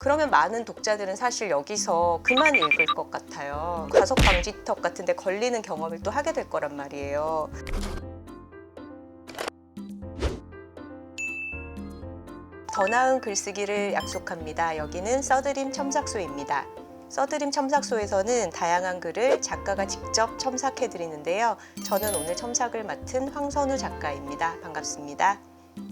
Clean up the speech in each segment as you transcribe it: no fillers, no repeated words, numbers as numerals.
그러면 많은 독자들은 사실 여기서 그만 읽을 것 같아요. 과속 방지턱 같은 데 걸리는 경험을 또 하게 될 거란 말이에요. 더 나은 글쓰기를 약속합니다. 여기는 써드림 첨삭소입니다. 써드림 첨삭소에서는 다양한 글을 작가가 직접 첨삭해 드리는데요. 저는 오늘 첨삭을 맡은 황선우 작가입니다. 반갑습니다.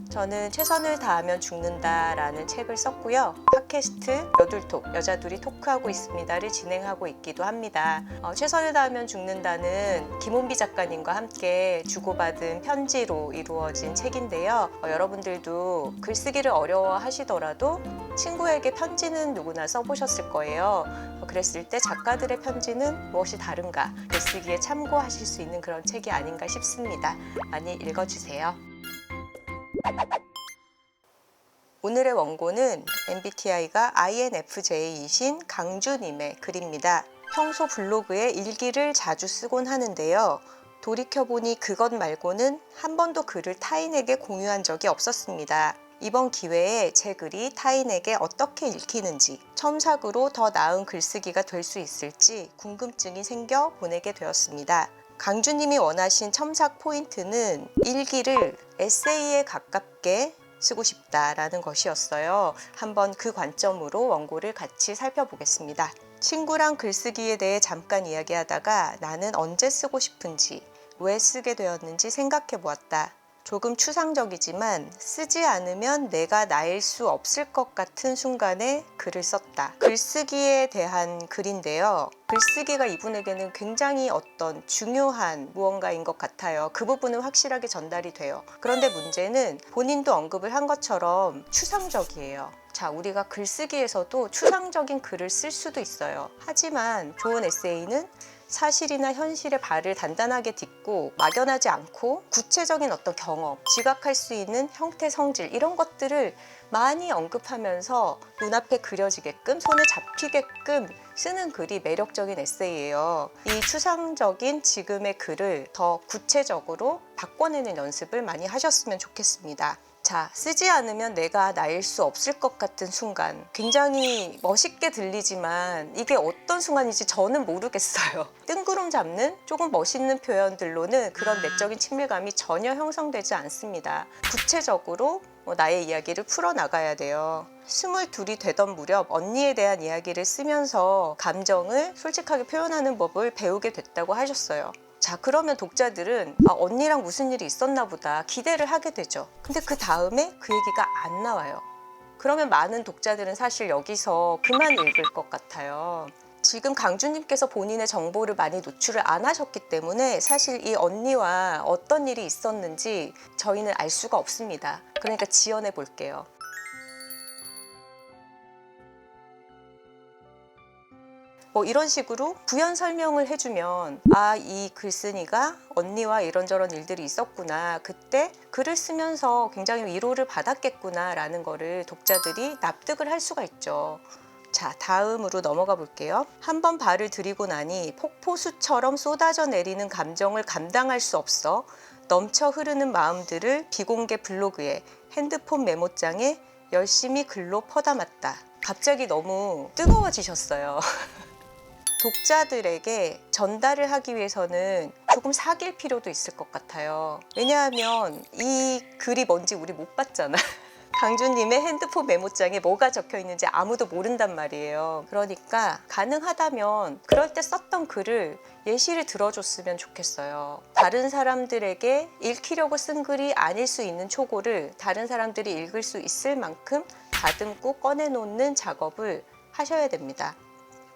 저는 최선을 다하면 죽는다라는 책을 썼고요. 팟캐스트 여둘톡, 여자 둘이 토크하고 있습니다를 진행하고 있기도 합니다. 최선을 다하면 죽는다는 김원비 작가님과 함께 주고받은 편지로 이루어진 책인데요. 여러분들도 글쓰기를 어려워하시더라도 친구에게 편지는 누구나 써보셨을 거예요. 그랬을 때 작가들의 편지는 무엇이 다른가, 글쓰기에 참고하실 수 있는 그런 책이 아닌가 싶습니다. 많이 읽어주세요. 오늘의 원고는 MBTI가 INFJ이신 강주님의 글입니다. 평소 블로그에 일기를 자주 쓰곤 하는데요. 돌이켜보니 그것 말고는 한 번도 글을 타인에게 공유한 적이 없었습니다. 이번 기회에 제 글이 타인에게 어떻게 읽히는지, 첨삭으로 더 나은 글쓰기가 될 수 있을지 궁금증이 생겨 보내게 되었습니다. 강주님이 원하신 첨삭 포인트는 일기를 에세이에 가깝게 쓰고 싶다라는 것이었어요. 한번 그 관점으로 원고를 같이 살펴보겠습니다. 친구랑 글쓰기에 대해 잠깐 이야기하다가 나는 언제 쓰고 싶은지, 왜 쓰게 되었는지 생각해 보았다. 조금 추상적이지만 쓰지 않으면 내가 나일 수 없을 것 같은 순간에 글을 썼다. 글쓰기에 대한 글인데요. 글쓰기가 이분에게는 굉장히 어떤 중요한 무언가인 것 같아요. 그 부분은 확실하게 전달이 돼요. 그런데 문제는 본인도 언급을 한 것처럼 추상적이에요. 자, 우리가 글쓰기에서도 추상적인 글을 쓸 수도 있어요. 하지만 좋은 에세이는 사실이나 현실의 발을 단단하게 딛고 막연하지 않고 구체적인 어떤 경험, 지각할 수 있는 형태, 성질 이런 것들을 많이 언급하면서 눈앞에 그려지게끔 손에 잡히게끔 쓰는 글이 매력적인 에세이예요. 이 추상적인 지금의 글을 더 구체적으로 바꿔내는 연습을 많이 하셨으면 좋겠습니다. 자, 쓰지 않으면 내가 나일 수 없을 것 같은 순간. 굉장히 멋있게 들리지만 이게 어떤 순간인지 저는 모르겠어요. 뜬구름 잡는 조금 멋있는 표현들로는 그런 내적인 친밀감이 전혀 형성되지 않습니다. 구체적으로 나의 이야기를 풀어나가야 돼요. 22이 되던 무렵 언니에 대한 이야기를 쓰면서 감정을 솔직하게 표현하는 법을 배우게 됐다고 하셨어요. 자, 그러면 독자들은 언니랑 무슨 일이 있었나 보다 기대를 하게 되죠. 근데 그 다음에 그 얘기가 안 나와요. 그러면 많은 독자들은 사실 여기서 그만 읽을 것 같아요. 지금 강주님께서 본인의 정보를 많이 노출을 안 하셨기 때문에 사실 이 언니와 어떤 일이 있었는지 저희는 알 수가 없습니다. 그러니까 지어내 볼게요. 이런 식으로 부연 설명을 해주면 이 글쓴이가 언니와 이런저런 일들이 있었구나, 그때 글을 쓰면서 굉장히 위로를 받았겠구나 라는 거를 독자들이 납득을 할 수가 있죠. 자, 다음으로 넘어가 볼게요. 한번 발을 들이고 나니 폭포수처럼 쏟아져 내리는 감정을 감당할 수 없어 넘쳐 흐르는 마음들을 비공개 블로그에, 핸드폰 메모장에 열심히 글로 퍼담았다. 갑자기 너무 뜨거워지셨어요. 독자들에게 전달을 하기 위해서는 조금 사귈 필요도 있을 것 같아요. 왜냐하면 이 글이 뭔지 우리 못 봤잖아. 강주님의 핸드폰 메모장에 뭐가 적혀 있는지 아무도 모른단 말이에요. 그러니까 가능하다면 그럴 때 썼던 글을 예시를 들어줬으면 좋겠어요. 다른 사람들에게 읽히려고 쓴 글이 아닐 수 있는 초고를 다른 사람들이 읽을 수 있을 만큼 다듬고 꺼내놓는 작업을 하셔야 됩니다.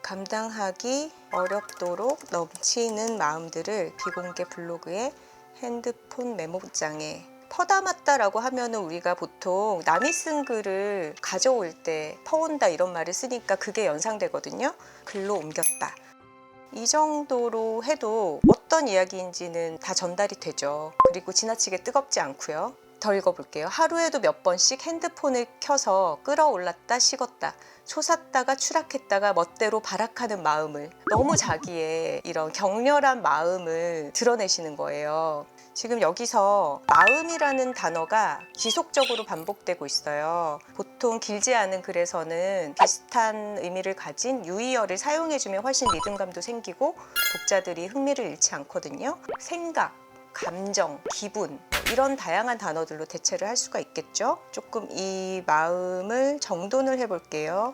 감당하기 어렵도록 넘치는 마음들을 비공개 블로그에, 핸드폰 메모장에 퍼담았다라고 하면은 우리가 보통 남이 쓴 글을 가져올 때 퍼온다 이런 말을 쓰니까 그게 연상되거든요. 글로 옮겼다. 이 정도로 해도 어떤 이야기인지는 다 전달이 되죠. 그리고 지나치게 뜨겁지 않고요. 더 읽어볼게요. 하루에도 몇 번씩 핸드폰을 켜서 끌어올랐다 식었다. 솟았다가 추락했다가 멋대로 발악하는 마음을, 너무 자기의 이런 격렬한 마음을 드러내시는 거예요. 지금 여기서 마음이라는 단어가 지속적으로 반복되고 있어요. 보통 길지 않은 글에서는 비슷한 의미를 가진 유의어를 사용해주면 훨씬 리듬감도 생기고 독자들이 흥미를 잃지 않거든요. 생각, 감정, 기분, 이런 다양한 단어들로 대체를 할 수가 있겠죠. 조금 이 마음을 정돈을 해볼게요.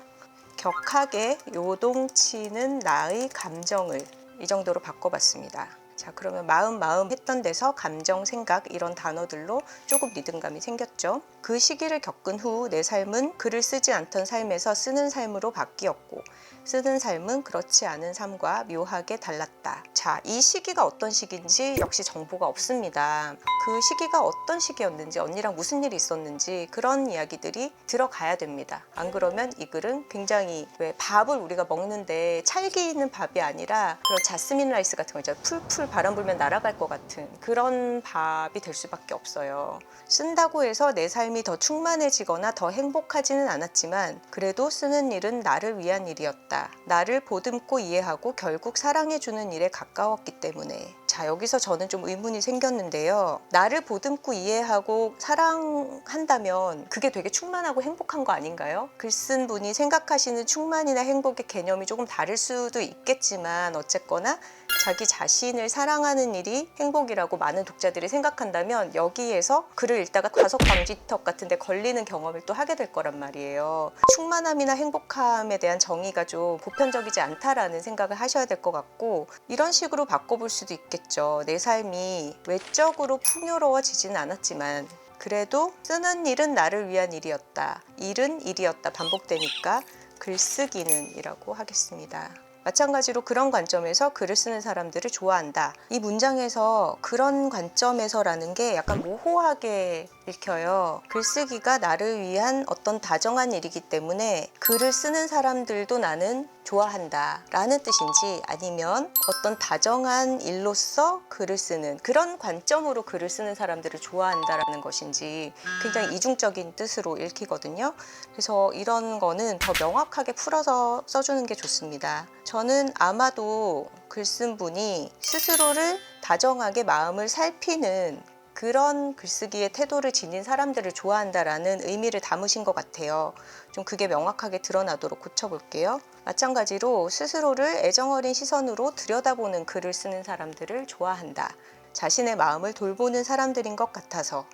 격하게 요동치는 나의 감정을, 이 정도로 바꿔봤습니다. 자, 그러면 마음 했던 데서 감정, 생각, 이런 단어들로 조금 리듬감이 생겼죠. 그 시기를 겪은 후 내 삶은 글을 쓰지 않던 삶에서 쓰는 삶으로 바뀌었고, 쓰는 삶은 그렇지 않은 삶과 묘하게 달랐다. 자, 이 시기가 어떤 시기인지 역시 정보가 없습니다. 그 시기가 어떤 시기였는지, 언니랑 무슨 일이 있었는지 그런 이야기들이 들어가야 됩니다. 안 그러면 이 글은 굉장히, 왜 밥을 우리가 먹는데 찰기 있는 밥이 아니라 그런 자스민 라이스 같은 거 있잖아요. 풀풀 바람 불면 날아갈 것 같은 그런 밥이 될 수밖에 없어요. 쓴다고 해서 내 삶이 더 충만해지거나 더 행복하지는 않았지만 그래도 쓰는 일은 나를 위한 일이었다. 나를 보듬고 이해하고 결국 사랑해주는 일에 가까웠기 때문에. 자, 여기서 저는 좀 의문이 생겼는데요. 나를 보듬고 이해하고 사랑한다면 그게 되게 충만하고 행복한 거 아닌가요? 글 쓴 분이 생각하시는 충만이나 행복의 개념이 조금 다를 수도 있겠지만 어쨌거나 자기 자신을 사랑하는 일이 행복이라고 많은 독자들이 생각한다면 여기에서 글을 읽다가 과속방지턱 같은 데 걸리는 경험을 또 하게 될 거란 말이에요. 충만함이나 행복함에 대한 정의가 좀 보편적이지 않다라는 생각을 하셔야 될 것 같고, 이런 식으로 바꿔볼 수도 있겠죠. 내 삶이 외적으로 풍요로워지지는 않았지만 그래도 쓰는 일은 나를 위한 일이었다. 일은 일이었다. 반복되니까 글쓰기는 이라고 하겠습니다. 마찬가지로 그런 관점에서 글을 쓰는 사람들을 좋아한다. 이 문장에서 그런 관점에서라는 게 약간 모호하게 읽혀요. 글쓰기가 나를 위한 어떤 다정한 일이기 때문에 글을 쓰는 사람들도 나는 좋아한다 라는 뜻인지, 아니면 어떤 다정한 일로서 글을 쓰는 그런 관점으로 글을 쓰는 사람들을 좋아한다라는 것인지 굉장히 이중적인 뜻으로 읽히거든요. 그래서 이런 거는 더 명확하게 풀어서 써주는 게 좋습니다. 저는 아마도 글 쓴 분이 스스로를 다정하게 마음을 살피는 그런 글쓰기의 태도를 지닌 사람들을 좋아한다라는 의미를 담으신 것 같아요. 좀 그게 명확하게 드러나도록 고쳐볼게요. 마찬가지로 스스로를 애정어린 시선으로 들여다보는 글을 쓰는 사람들을 좋아한다. 자신의 마음을 돌보는 사람들인 것 같아서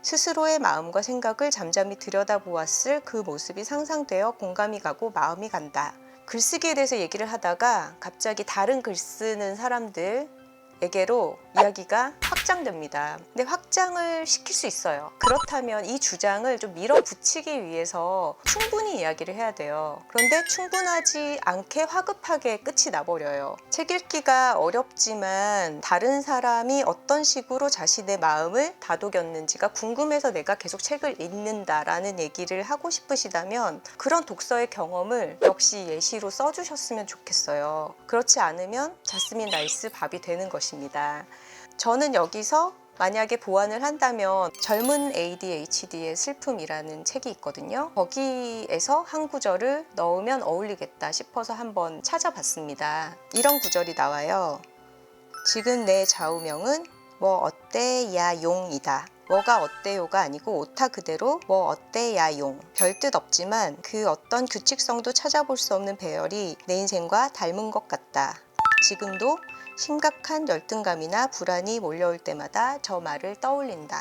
스스로의 마음과 생각을 잠잠히 들여다보았을 그 모습이 상상되어 공감이 가고 마음이 간다. 글쓰기에 대해서 얘기를 하다가 갑자기 다른 글 쓰는 사람들에게로 이야기가 확장됩니다. 근데 확장을 시킬 수 있어요. 그렇다면 이 주장을 좀 밀어붙이기 위해서 충분히 이야기를 해야 돼요. 그런데 충분하지 않게 화급하게 끝이 나버려요. 책 읽기가 어렵지만 다른 사람이 어떤 식으로 자신의 마음을 다독였는지가 궁금해서 내가 계속 책을 읽는다라는 얘기를 하고 싶으시다면 그런 독서의 경험을 역시 예시로 써주셨으면 좋겠어요. 그렇지 않으면 자스민 라이스 밥이 되는 것입니다. 저는 여기서 만약에 보완을 한다면 젊은 ADHD의 슬픔이라는 책이 있거든요. 거기에서 한 구절을 넣으면 어울리겠다 싶어서 한번 찾아봤습니다. 이런 구절이 나와요. 지금 내 좌우명은 뭐 어때 야 용이다. 뭐가 어때요가 아니고 오타 그대로 뭐 어때 야 용. 별뜻 없지만 그 어떤 규칙성도 찾아볼 수 없는 배열이 내 인생과 닮은 것 같다. 지금도 심각한 열등감이나 불안이 몰려올 때마다 저 말을 떠올린다.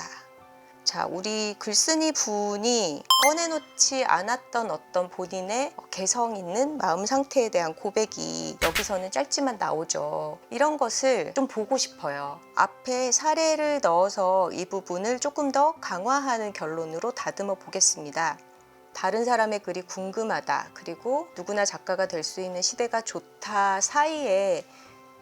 자, 우리 글쓴이 분이 꺼내놓지 않았던 어떤 본인의 개성 있는 마음 상태에 대한 고백이 여기서는 짧지만 나오죠. 이런 것을 좀 보고 싶어요. 앞에 사례를 넣어서 이 부분을 조금 더 강화하는 결론으로 다듬어 보겠습니다. 다른 사람의 글이 궁금하다. 그리고 누구나 작가가 될 수 있는 시대가 좋다 사이에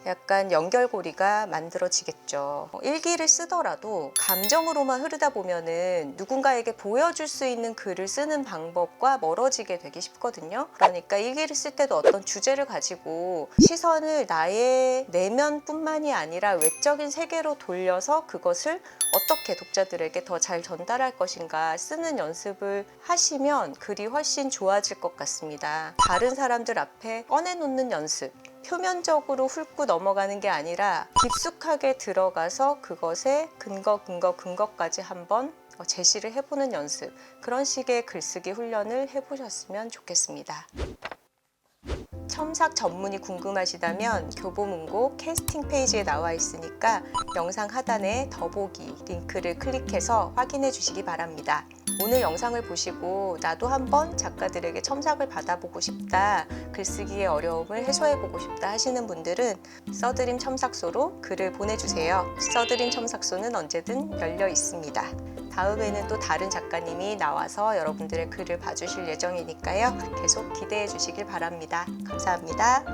약간 연결고리가 만들어지겠죠. 일기를 쓰더라도 감정으로만 흐르다 보면은 누군가에게 보여줄 수 있는 글을 쓰는 방법과 멀어지게 되기 쉽거든요. 그러니까 일기를 쓸 때도 어떤 주제를 가지고 시선을 나의 내면뿐만이 아니라 외적인 세계로 돌려서 그것을 어떻게 독자들에게 더 잘 전달할 것인가 쓰는 연습을 하시면 글이 훨씬 좋아질 것 같습니다. 다른 사람들 앞에 꺼내놓는 연습, 표면적으로 훑고 넘어가는 게 아니라 깊숙하게 들어가서 그것의 근거까지 한번 제시를 해보는 연습, 그런 식의 글쓰기 훈련을 해보셨으면 좋겠습니다. 첨삭 전문이 궁금하시다면 교보문고 캐스팅 페이지에 나와 있으니까 영상 하단에 더보기 링크를 클릭해서 확인해 주시기 바랍니다. 오늘 영상을 보시고 나도 한번 작가들에게 첨삭을 받아보고 싶다, 글쓰기의 어려움을 해소해보고 싶다 하시는 분들은 써드림 첨삭소로 글을 보내주세요. 써드림 첨삭소는 언제든 열려 있습니다. 다음에는 또 다른 작가님이 나와서 여러분들의 글을 봐주실 예정이니까요. 계속 기대해 주시길 바랍니다. 감사합니다.